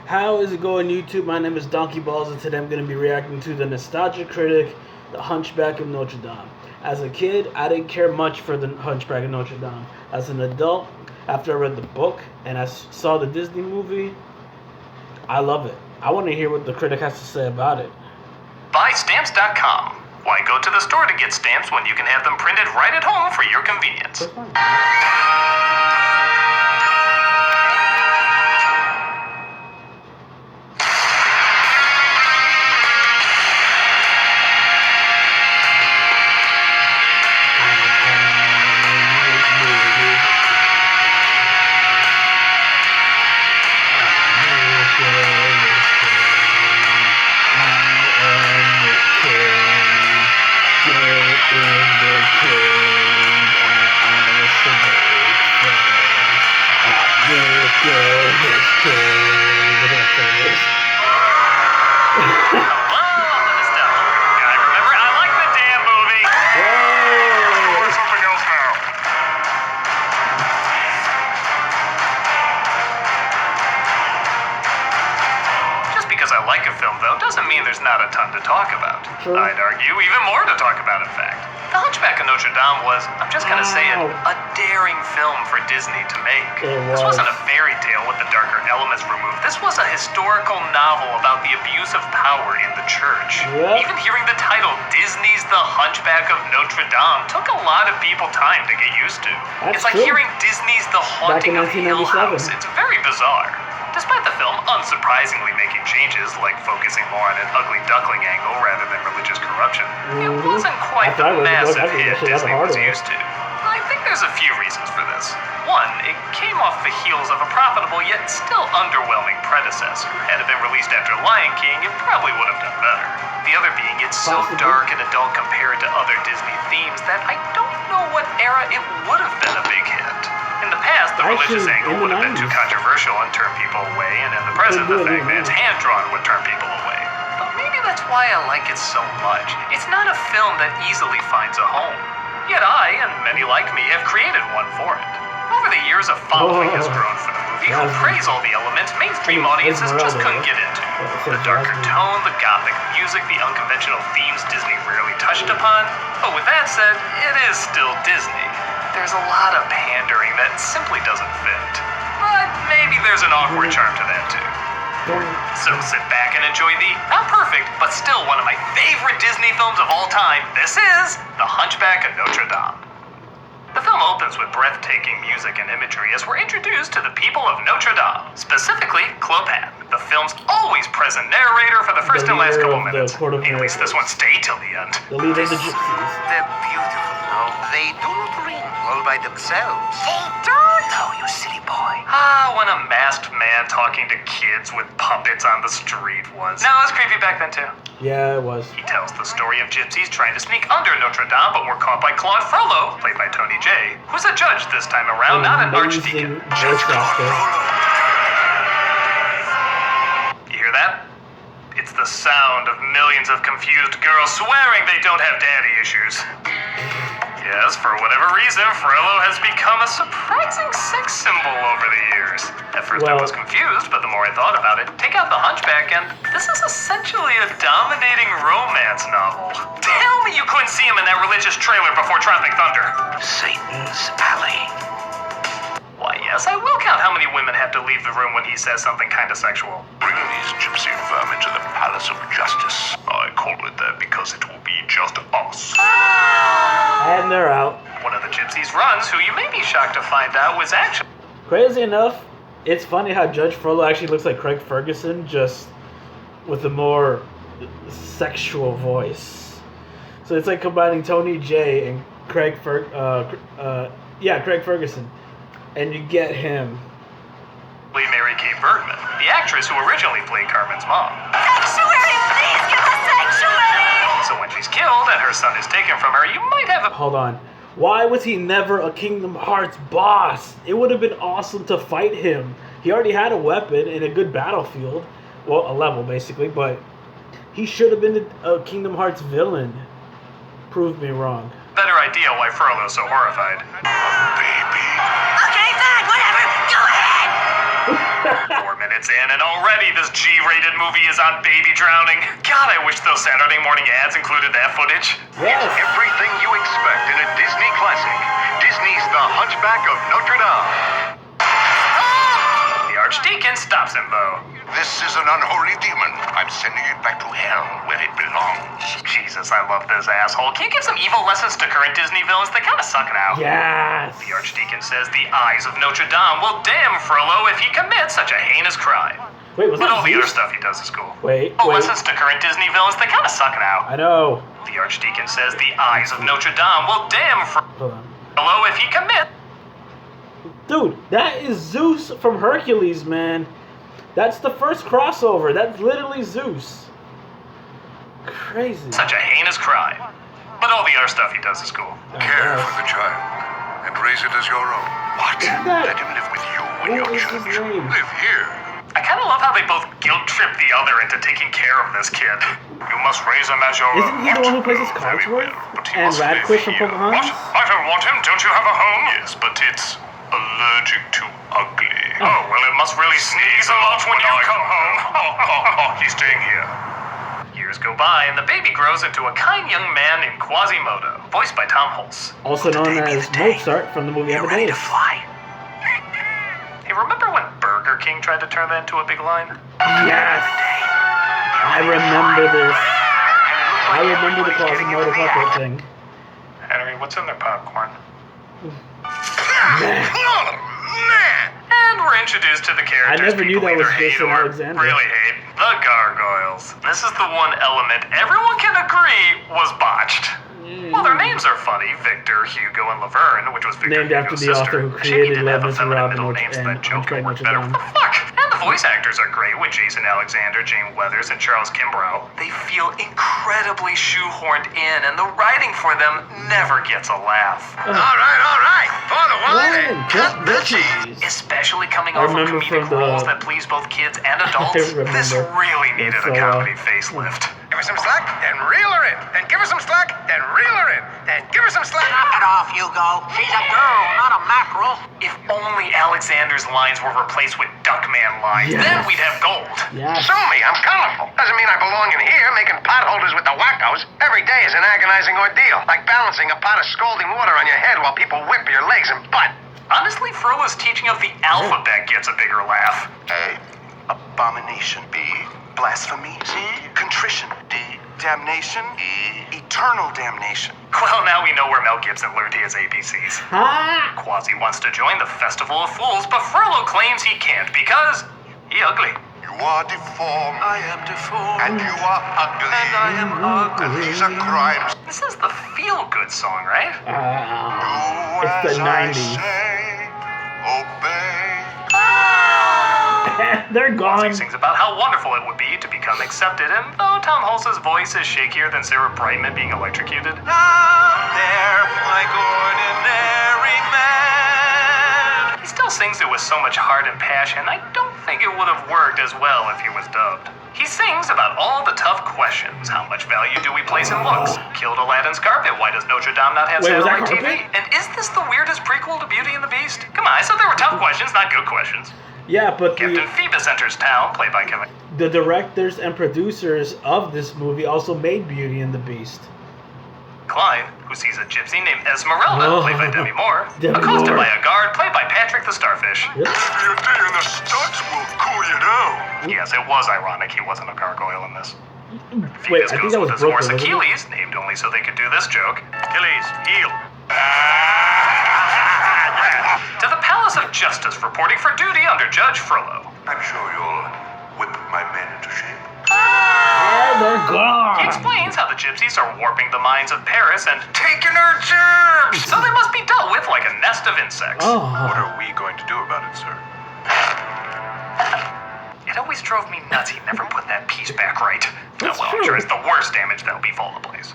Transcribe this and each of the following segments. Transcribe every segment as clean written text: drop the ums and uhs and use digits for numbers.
How is it going, YouTube? My name is DonkeyBalls, and today I'm going to be reacting to the nostalgia critic, The Hunchback of Notre Dame. As a kid, I didn't care much for The Hunchback of Notre Dame. As an adult, after I read the book and I saw the Disney movie, I love it. I want to hear what the critic has to say about it. Buy Stamps.com. Why go to the store to get stamps when you can have them printed right at home for your convenience? I like a film, though, doesn't mean there's not a ton to talk about. Sure. I'd argue even more to talk about, in fact. The Hunchback of Notre Dame was, I'm just gonna say it, a daring film for Disney to make. This wasn't a fairy tale with the darker elements removed. This was a historical novel about the abuse of power in the church. Yep. Even hearing the title, Disney's The Hunchback of Notre Dame, took a lot of people time to get used to. It's like hearing Disney's The Haunting of Hill House. It's very bizarre. Despite the film unsurprisingly making changes, like focusing more on an ugly duckling angle rather than religious corruption, it wasn't quite the massive hit Disney was used to. I think there's a few reasons for this. One, it came off the heels of a profitable yet still underwhelming predecessor. Had it been released after Lion King, it probably would have done better. The other being, it's so dark and adult compared to other Disney themes that I don't know what era it would have been a big hit. In the past, the religious angle would have been too controversial and turn people away, and in the present, the Fagman's hand-drawn would turn people away. But maybe that's why I like it so much. It's not a film that easily finds a home. Yet I, and many like me, have created one for it. Over the years, a following has grown for the movie who praise all the elements mainstream audiences just couldn't get into. The darker tone, the gothic music, the unconventional themes Disney rarely touched upon. But with that said, it is still Disney. There's a lot of pandering that simply doesn't fit. But maybe there's an awkward charm to that too. So sit back and enjoy the, not perfect, but still one of my favorite Disney films of all time. This is The Hunchback of Notre Dame. The film opens with breathtaking music and imagery as we're introduced to the people of Notre Dame, specifically Clopat, the film's always present narrator for the first and last couple minutes. At least this one stayed till the end. The leader of the gypsies. They're beautiful, no? They do not ring all by themselves. They don't! Oh, you silly boy. When a masked man talking to kids with puppets on the street was. No, it was creepy back then too. Yeah, it was. He tells the story of gypsies trying to sneak under Notre Dame, but were caught by Claude Frollo, played by Tony Jay, who's a judge this time around, not an archdeacon. Voice actor. You hear that? It's the sound of millions of confused girls swearing they don't have daddy issues. Yes, for whatever reason, Frollo has become a surprising sex symbol over the years. At first I was confused, but the more I thought about it, take out the Hunchback and this is essentially a dominating romance novel. Tell me you couldn't see him in that religious trailer before Tropic Thunder. Satan's Alley. Why, yes, I will count how many women have to leave the room when he says something kind of sexual. Bring these gypsy vermin to the Palace of Justice. I call it that because it will be just us. And they're out. One of the gypsies runs, who you may be shocked to find out was actually... Crazy enough, it's funny how Judge Frollo actually looks like Craig Ferguson, just with a more sexual voice. So it's like combining Tony Jay and Craig Ferguson. And you get him. Mary Kay Bergman, the actress who originally played Carmen's mom. Sanctuary! Please give us sanctuary! So when she's killed and her son is taken from her, you might have a... Hold on. Why was he never a Kingdom Hearts boss? It would have been awesome to fight him. He already had a weapon and a good battlefield. Well, a level, basically, but he should have been a Kingdom Hearts villain. Prove me wrong. Better idea why Frollo's so horrified. Baby. Okay, fine, whatever. Go ahead! 4 minutes in, and already this G-rated movie is on baby drowning. God, I wish those Saturday morning ads included that footage. Yes. Everything you expect in a Disney classic. Disney's The Hunchback of Notre Dame. The Archdeacon stops him, though. This is an unholy demon. I'm sending it back to hell where it belongs. Jesus, I love this asshole. Can you give some evil lessons to current Disney villains? They kind of suck now. Yes. The Archdeacon says the eyes of Notre Dame will damn Frollo if he commits such a heinous crime. Wait, was But that all the other Zeus? stuff he does is cool. Wait. Lessons to current Disney villains, they kind of suck now. I know. The Archdeacon says the eyes of Notre Dame will damn Hold on. Frollo if he commits Dude, that is Zeus from Hercules, man. That's the first crossover. That's literally Zeus. Crazy. such a heinous crime. But all the other stuff he does is cool. Care for the child and raise it as your own. What? that? Let him live with you when What you're is his judged. name? Live here. I kind of love how they both guilt-trip the other into taking care of this kid. You must raise him as your own. Isn't he the one who plays his Cogsworth? And Radcliffe from Pocahontas? I don't want him. Don't you have a home? Yes, but it's allergic to ugly. Oh, well, it must really sneeze a lot when you come home. He's staying here. Years go by, and the baby grows into a kind young man named Quasimodo, voiced by Tom Hulce. Also known as Mozart from the movie Amadeus. fly? Hey, remember when Burger King tried to turn that into a big line? Yes! I remember this. I remember the Quasimodo puppet thing. Henry, what's in their popcorn? Man. And we're introduced to the characters I never knew people that was either hate Jason or Alexander. really hate. The gargoyles. This is the one element everyone can agree was botched. Well, their names are funny. Victor, Hugo, and Laverne, which was Victor Named after Hugo's the sister. author who She created didn't have a Levis and feminine Robin middle Hood name, so and that joke Hunchback worked Notre better. Dame. What the fuck? And the voice actors are great with Jason Alexander, Jane Weathers, and Charles Kimbrough. They feel incredibly shoehorned in, and the writing for them never gets a laugh. All right. For the wine Wine, and cut the cheese. Especially coming I off of remember comedic from the- roles that please both kids and adults, remember. this really needed So, a comedy facelift. Give her some slack, then reel her in. Then give her some slack, then reel her in. Then give her some slack. Knock it off, Hugo. She's a girl, not a mackerel. If only Alexander's lines were replaced with Duckman lines, Yes. then we'd have gold. Yes. Sue me, I'm colorful. Doesn't mean I belong in here making potholders with the wackos. Every day is an agonizing ordeal, like balancing a pot of scalding water on your head while people whip your legs and butt. Honestly, Frollo's teaching of the alphabet gets a bigger laugh. A. Abomination. B. Blasphemy. C. Contrition. D. Damnation. E. Eternal damnation. Well, now we know where Mel Gibson learned his ABCs. Ha! Quasi wants to join the Festival of Fools, but Frollo claims he can't because he ugly. You are deformed. I am deformed. And you are ugly. And I am ugly. And these are crimes. This is the feel-good song, right? Do It's the as I 90s. say, obey. They're gone. He sings about how wonderful it would be to become accepted, and though Tom Hulce's voice is shakier than Sarah Brightman being electrocuted, There, like ordinary man. he still sings it with so much heart and passion, I don't think it would have worked as well if he was dubbed. He sings about all the tough questions. How much value do we place in looks? Killed Aladdin's carpet. Why does Notre Dame not have Wait, was that satellite TV? carpet? And is this the weirdest prequel to Beauty and the Beast? Come on, I said there were tough questions, not good questions. Yeah, but Captain Phoebus enters town, played by Kevin. the directors and producers of this movie also made Beauty and the Beast. Klein, who sees a gypsy named Esmeralda, played by Demi Moore, Demi accosted Moore. by a guard, played by Patrick the Starfish. Yep. Maybe a day in the stocks will cool you down. Yes, it was ironic he wasn't a gargoyle in this. Wait, Phoebus I think goes that was with his horse Brooklyn, wasn't it? Achilles, named only so they could do this joke. Achilles, heel. To the Palace of Justice, reporting for duty under Judge Frollo. I'm sure you'll whip my men into shape. Oh, they're He gone. explains how the gypsies are warping the minds of Paris and taking her germs, so they must be dealt with like a nest of insects. Oh. What are we going to do about it, sir? It always drove me nuts he never put that piece back right. That's Well, I'm true. sure it's the worst damage that'll befall the place.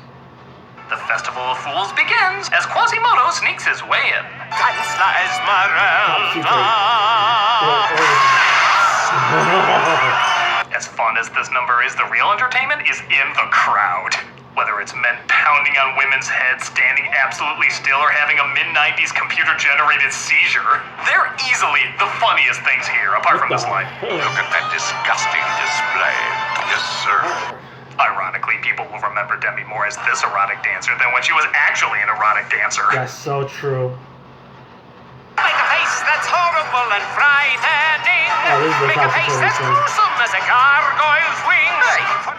The Festival of Fools begins as Quasimodo sneaks his way in. Top secret. As fun as this number is, the real entertainment is in the crowd. Whether it's men pounding on women's heads, standing absolutely still, or having a mid-90s computer-generated seizure, they're easily the funniest things here, apart from this line. Look at that disgusting display. Yes, sir. Ironically, people will remember Demi Moore as this erotic dancer than when she was actually an erotic dancer. That's so true. Make a face that's horrible and frightening. Oh, this is the Make a face that's thing. gruesome as a gargoyle's wings.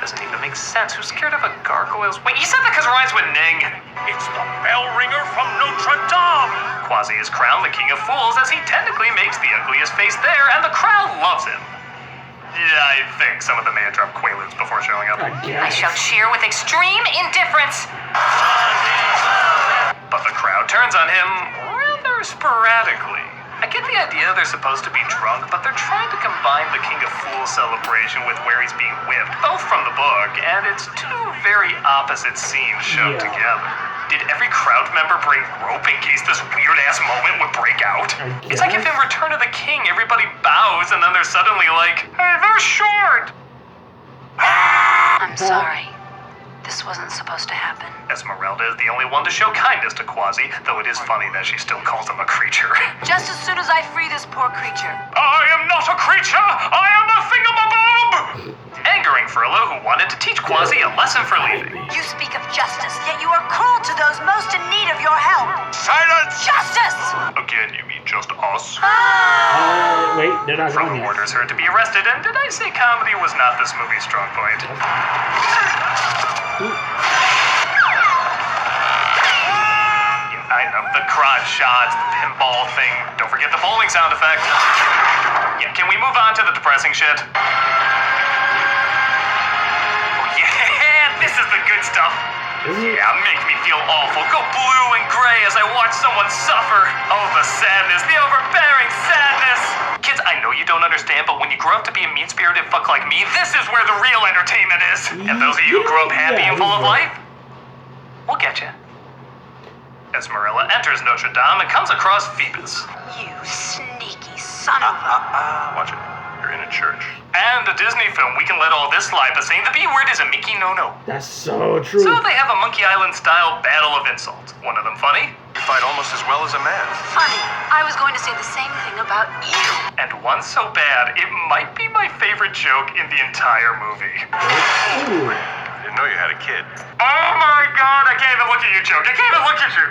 Doesn't even make sense. Who's scared of a gargoyle's wing? He said that because it rhymes with Ning. It's the bell ringer from Notre Dame. Quasi is crowned the king of fools as he technically makes the ugliest face there, and the crowd loves him. Yeah, I think some of them may have dropped Quaaludes before showing up. I I guess. shall cheer with extreme indifference. But the crowd turns on him rather sporadically. I get the idea they're supposed to be drunk, but they're trying to combine the King of Fools celebration with where he's being whipped, both from the book, and it's two very opposite scenes shoved Yeah. together. Did every crowd member bring rope in case this weird-ass moment would break out? I It's like if in guess. Return of the King, everybody bows, and then they're suddenly like, hey, they're short! I'm sorry. This wasn't supposed to happen. Esmeralda is the only one to show kindness to Quasi, though it is funny that she still calls him a creature. Just as soon as I free this poor creature. I am not a creature! I am a thingamabob! Angering Furlow, who wanted to teach Quasi a lesson for leaving. You speak of justice, yet you are cruel to those most in need of your help. Silence! Justice! Again, you mean just us? Wait, they're not Furlow going yet. orders her to be arrested, and did I say comedy was not this movie's strong point? I know, the crotch shots, the pinball thing. Don't forget the bowling sound effect. Yeah, can we move on to the depressing shit? Oh yeah, this is the good stuff. Yeah, make me feel awful. Go blue and gray as I watch someone suffer. Oh, the sadness, the overbearing sadness. Kids, I know you don't understand, but when you grow up to be a mean-spirited fuck like me, this is where the real entertainment is. And those of you who grew up happy and full of life, we'll get you. Esmeralda enters Notre Dame and comes across Phoebus. You sneaky son of a... Watch it. You're in a church. And a Disney film, we can let all this slide, but saying the B word is a Mickey no-no. That's so true. So they have a Monkey Island-style battle of insults. One of them funny, You fight almost as well as a man. Funny. I was going to say the same thing about you. and one so bad, it might be my favorite joke in the entire movie. Ooh. I didn't know you had a kid. Oh my god, I can't even look at you, joke. I can't even look at you.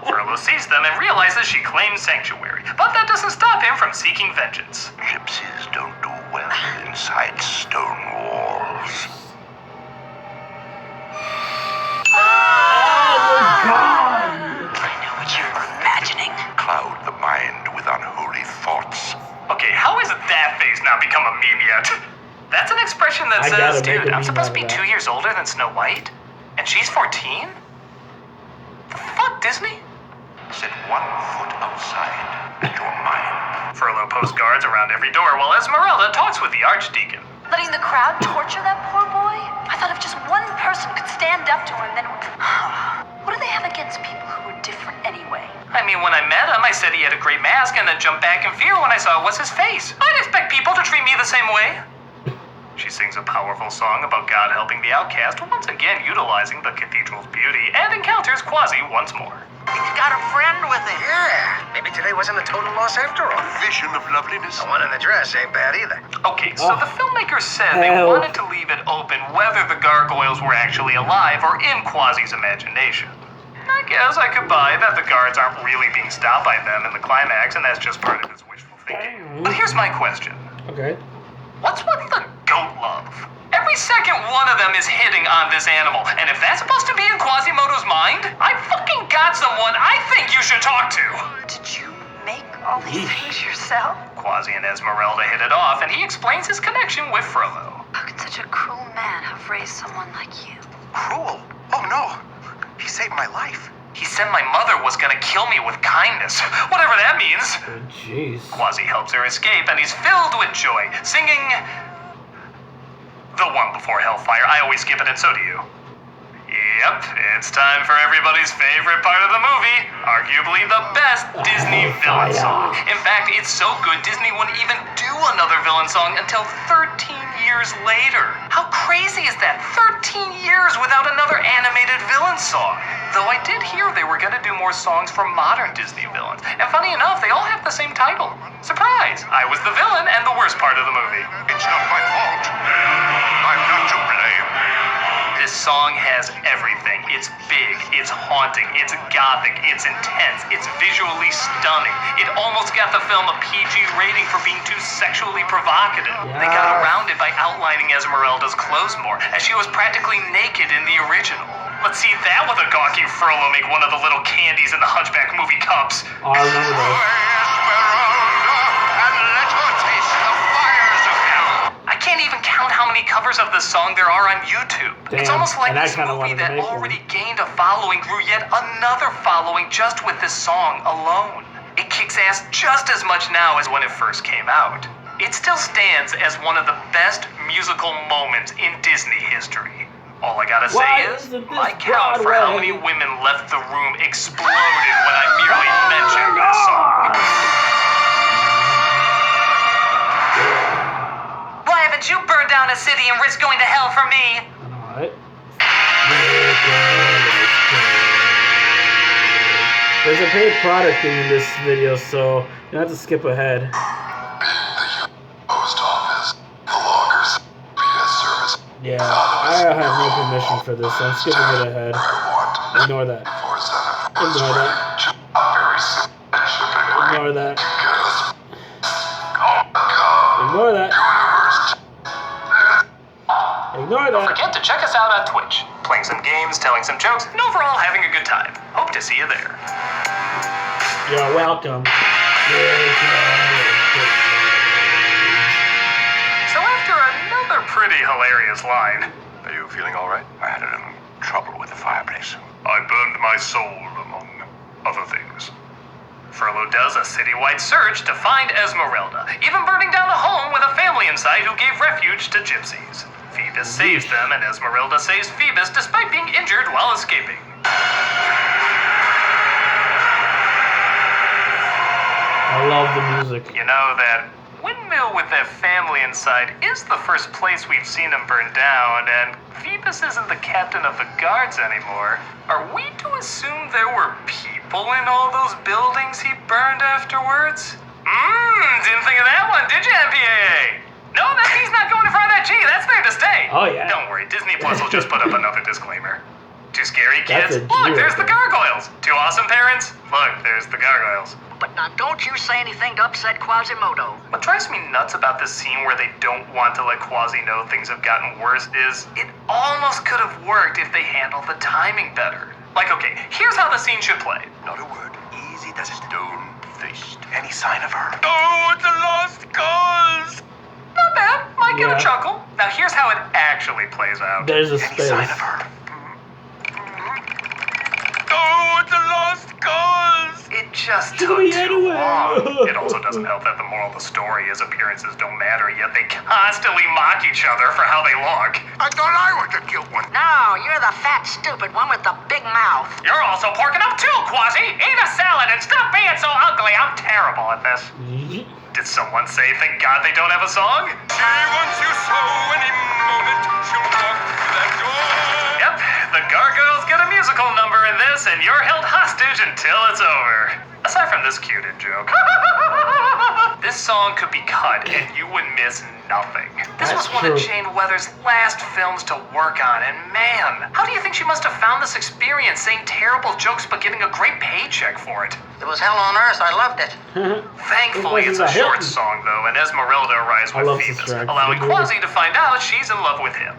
Furlow sees them and realizes she claims sanctuary, but that doesn't stop him from seeking vengeance. Gypsies don't do well inside stone walls. I know what you're imagining. Cloud the mind with unholy thoughts. Okay, how has that face not become a meme yet? That's an expression that I says, gotta make dude, a I'm meme supposed to out be of 2 years older than Snow White? And she's 14? The fuck, Disney? Set 1 foot outside your mind. Furlow posts guards around every door while Esmeralda talks with the Archdeacon. Letting the crowd torture that poor boy? I thought if just one person could stand up to him, then... What do they have against people who are different anyway? I mean, when I met him, I said he had a great mask and then jumped back in fear when I saw it was his face. I'd expect people to treat me the same way. She sings a powerful song about God helping the outcast, once again utilizing the cathedral's beauty, and encounters Quasi once more. He's got a friend with him. Yeah, maybe today wasn't a total loss after all. Vision of loveliness. The one in the dress ain't bad either. Okay, so the filmmakers said they hell. wanted to leave it open whether the gargoyles were actually alive or in Quasi's imagination. I guess I could buy that the guards aren't really being stopped by them in the climax, and that's just part of his wishful thinking. But here's my question. Okay. What's with the goat love? Every second one of them is hitting on this animal, and if that's supposed to be in Quasimodo's mind, I fucking got someone I think you should talk to. Did you make all these things yourself? Quasi and Esmeralda hit it off, and he explains his connection with Frollo. How could such a cruel man have raised someone like you? Cruel? Oh no. He saved my life. He said my mother was gonna kill me with kindness, whatever that means. Oh, jeez. Quasi helps her escape, and he's filled with joy, singing the one before Hellfire. I always skip it, and so do you. Yep, it's time for everybody's favorite part of the movie, arguably the best Disney villain song. In fact, it's so good Disney wouldn't even do another villain song until 13 years later. How crazy is that? 13 years without another animated villain song. Though I did hear they were gonna do more songs from modern Disney villains. And funny enough, they all have the same title. Surprise! I was the villain and the worst part of the movie. It's not my fault. I'm not to blame. This song has everything. It's big, it's haunting, it's gothic, it's intense, it's visually stunning. It almost got the film a PG rating for being too sexually provocative. They got around it by outlining Esmeralda's clothes more, as she was practically naked in the original. Let's see that with a gawking Frollo make one of the little candies in the Hunchback movie cups. Oh, I remember those. And let her taste the fires of hell. I can't even count how many covers of this song there are on YouTube. Damn, It's almost like and I this kinda movie wanted to that make already one. gained a following grew yet another following just with this song alone. It kicks ass just as much now as when it first came out. It still stands as one of the best musical moments in Disney history. All I gotta say Why is, isn't this my count for how Broadway? many women left the room exploded when I merely mentioned this song. Why haven't you burned down a city and risked going to hell for me? Alright. There's a paid product in this video, so you have to skip ahead. Post office, the lockers, PS service. Yeah, I have no permission for this, so I'm skipping it ahead. Ignore that. Ignore that. Ignore that. Ignore that. Ignore Don't that. forget to check us out on Twitch. Playing some games, telling some jokes, and overall having a good time. Hope to see you there. You're welcome. So after another pretty hilarious line, Are you feeling all right? I had a little trouble with the fireplace. I burned my soul, among other things. Frollo does a citywide search to find Esmeralda, even burning down a home with a family inside who gave refuge to gypsies. Phoebus saves them, and Esmeralda saves Phoebus despite being injured while escaping. I love the music. You know, that windmill with that family inside is the first place we've seen him burn down, and Phoebus isn't the captain of the guards anymore. Are we to assume there were people in all those buildings he burned afterwards? Didn't think of that one, did you, MPAA? No, that P's not going in front of that G. That's there to stay. Oh, yeah. Don't worry, Disney Plus will just put up another disclaimer. Too scary, That's kids? a G Look, there's right the gargoyles. Too awesome, parents? Look, there's the gargoyles. But now don't you say anything to upset Quasimodo. What drives me nuts about this scene where they don't want to let Quasi know things have gotten worse is it almost could have worked if they handled the timing better. Like, okay, here's how the scene should play. Not a word. Easy does it. Stone-faced. Any sign of her? Oh, it's a lost cause! Not bad. Might get Yeah. a chuckle. Now here's how it actually plays out. There's a Any sign space. of her? Oh, it's a lost cause! It just took me too anyway. long. It also doesn't help that the moral of the story is appearances don't matter, yet they constantly mock each other for how they look. I thought I was the cute one. No, you're the fat, stupid one with the big mouth. You're also porking up too, Quasi! Eat a salad and stop being so ugly! I'm terrible at this. Did someone say, thank God they don't have a song? She wants you so any moment she'll walk through that door. Yep, the gargoyles get a musical number in this, and you're held hostage until it's over. Aside from this cute joke. This song could be cut and you would miss nothing. This That's was one of true. Jane Weather's last films to work on, and man, how do you think she must have found this experience saying terrible jokes but getting a great paycheck for it? It was hell on earth. I loved it. Thankfully, it's a short song though, and Esmeralda arrives I love with this Phoebus, track. allowing Quasi to find out she's in love with him.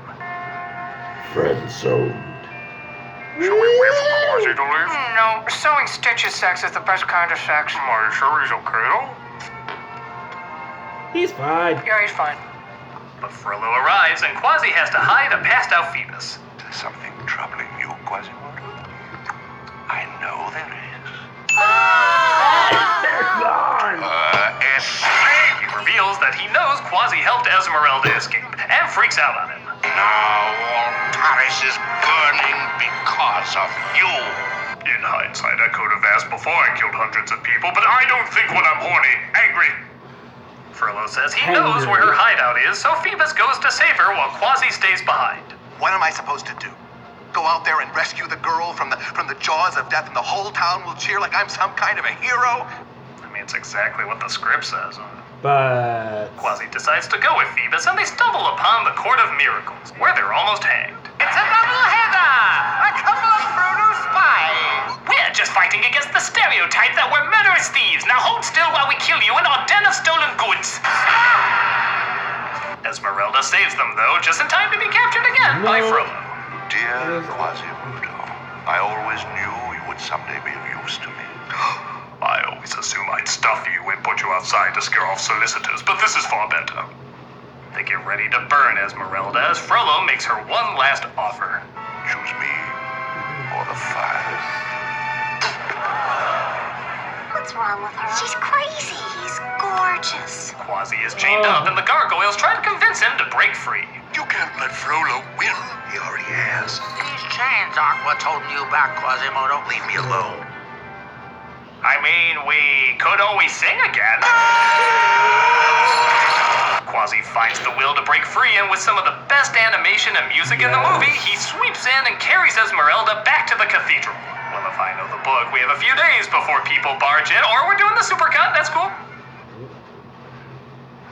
Friend zoned. Shall we wait for Quasi to leave? No, sewing stitches sex is the best kind of sex. Are you sure he's okay though? He's fine. Yeah, he's fine. But Frollo arrives, and Quasi has to hide a passed out Phoebus. Is something troubling you, Quasimodo? I know there is. Escape! He reveals that he knows Quasi helped Esmeralda escape, and freaks out on him. Now all Paris is burning because of you. In hindsight, I could have asked before I killed hundreds of people, but I don't think when I'm horny. Angry. Frollo says he knows where her hideout is, so Phoebus goes to save her while Quasi stays behind. What am I supposed to do? Go out there and rescue the girl from the jaws of death and the whole town will cheer like I'm some kind of a hero? I mean, it's exactly what the script says. But Quasi decides to go with Phoebus, and they stumble upon the Court of Miracles, where they're almost hanged. It's a double header! A couple of Frodo spies! We're just fighting against the stereotype that we're murderous thieves. Now hold still while we kill you in our den of stolen goods. Esmeralda saves them, though, just in time to be captured again by Frollo. Dear Quasimodo, I always knew you would someday be of use to me. I always assume I'd stuff you and put you outside to scare off solicitors, but this is far better. They get ready to burn Esmeralda as Frollo makes her one last offer. Choose me or the fire. What's wrong with her? She's crazy. He's gorgeous. Quasi is chained up, and the gargoyles try to convince him to break free. You can't let Frollo win. He already has. These chains aren't what's holding you back, Quasimodo. Leave me alone. I mean, we could always sing again. Quasi finds the will to break free, and with some of the best animation and music in the movie, he sweeps in and carries Esmeralda back to the cathedral. Well, if I know the book, we have a few days before people barge in, or we're doing the supercut, that's cool.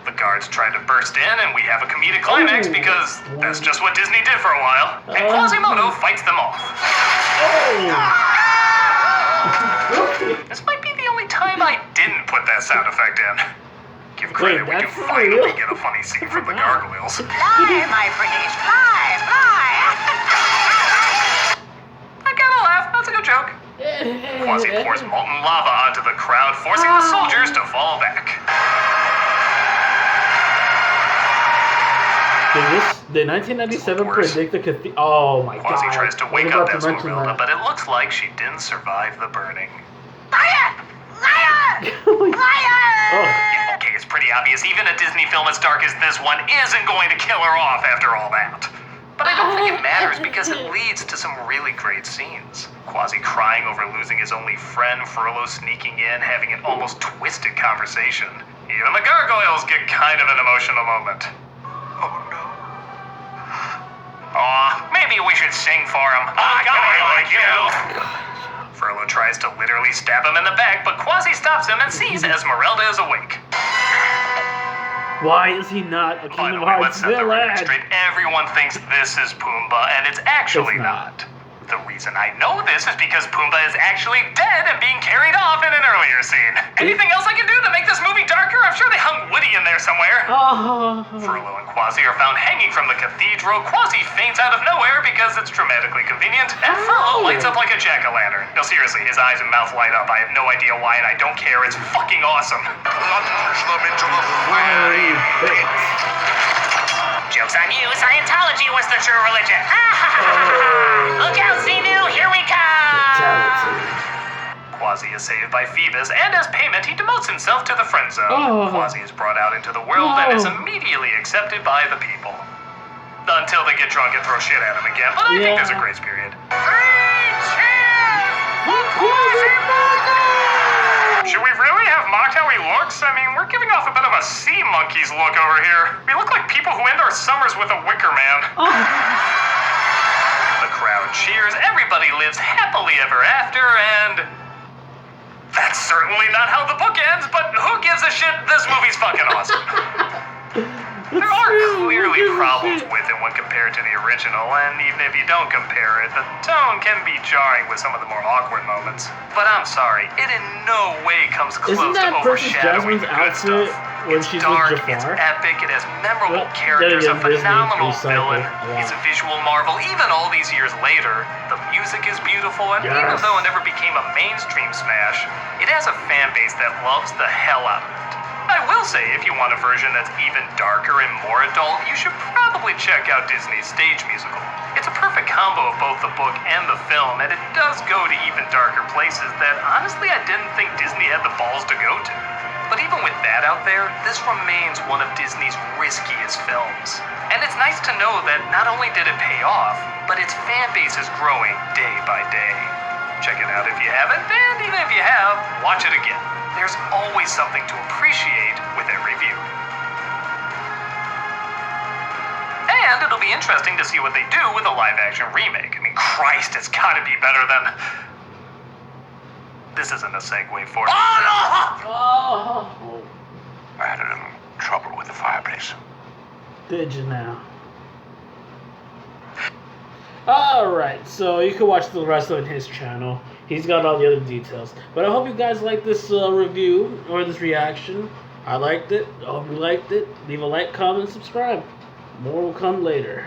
The guards try to burst in, and we have a comedic climax because that's just what Disney did for a while. And Quasimodo fights them off. This might be the only time I didn't put that sound effect in. Give credit when you finally get a funny scene from the gargoyles. Fly, my pretties, fly, fly! I gotta laugh, that's a good joke. Quasi pours molten lava onto the crowd, forcing the soldiers to fall back. Did 1997 predict the cathedral? Oh my god. Quasi tries to wake up Esmeralda, but it looks like she didn't survive the burning. Liar! Liar! Liar! Okay, it's pretty obvious even a Disney film as dark as this one isn't going to kill her off after all that. But I don't think it matters because it leads to some really great scenes. Quasi crying over losing his only friend, Frollo sneaking in, having an almost twisted conversation. Even the gargoyles get kind of an emotional moment. Oh no. Aw, maybe we should sing for him. A guy like you! Frollo tries to literally stab him in the back, but Quasi stops him and sees Esmeralda is awake. Why is he not a Kingdom Hearts Let's set the record villain? straight. Everyone thinks this is Pumbaa, and it's actually It's not. The reason I know this is because Pumbaa is actually dead and being carried off in an earlier scene. Anything else I can do to make this movie darker? I'm sure they hung Woody in there somewhere. Oh. Frollo and Quasi are found hanging from the cathedral. Quasi faints out of nowhere because it's dramatically convenient, and Frollo lights up like a jack-o'-lantern. No, seriously, his eyes and mouth light up. I have no idea why, and I don't care. It's fucking awesome. Plunge them into the fiery pit. Joke's on you, Scientology was the true religion. Look out, Xenu, here we come! Quasi is saved by Phoebus, and as payment, he demotes himself to the friend zone. Oh. Quasi is brought out into the world and is immediately accepted by the people. Until they get drunk and throw shit at him again, but I think there's a grace period. Should we really have mocked how he looks? I mean, we're giving off a bit of a sea monkey's look over here. We look like people who end our summers with a wicker man. The crowd cheers, everybody lives happily ever after, and... That's certainly not how the book ends, but who gives a shit? This movie's fucking awesome. There are clearly problems with it when compared to the original, and even if you don't compare it, the tone can be jarring with some of the more awkward moments. But I'm sorry, it in no way comes close Isn't that to Princess overshadowing Jasmine's the good outfit stuff. when It's she's dark, with it's Jafar? epic, it has memorable Well, characters, a Disney phenomenal recycled. villain. Yeah. It's a visual marvel, even all these years later. The music is beautiful, and even though it never became a mainstream smash, it has a fan base that loves the hell out of it. I will say, if you want a version that's even darker and more adult, you should probably check out Disney's stage musical. It's a perfect combo of both the book and the film, and it does go to even darker places that honestly I didn't think Disney had the balls to go to. But even with that out there, this remains one of Disney's riskiest films. And it's nice to know that not only did it pay off, but its fan base is growing day by day. Check it out if you haven't, and even if you have, watch it again. There's always something to appreciate with every view. And it'll be interesting to see what they do with a live-action remake. I mean, Christ, it's gotta be better than... This isn't a segue for... Oh. I had a little trouble with the fireplace. Did you now? Alright, so you can watch the rest on his channel. He's got all the other details. But I hope you guys liked this review or this reaction. I liked it. I hope you liked it. Leave a like, comment, and subscribe. More will come later.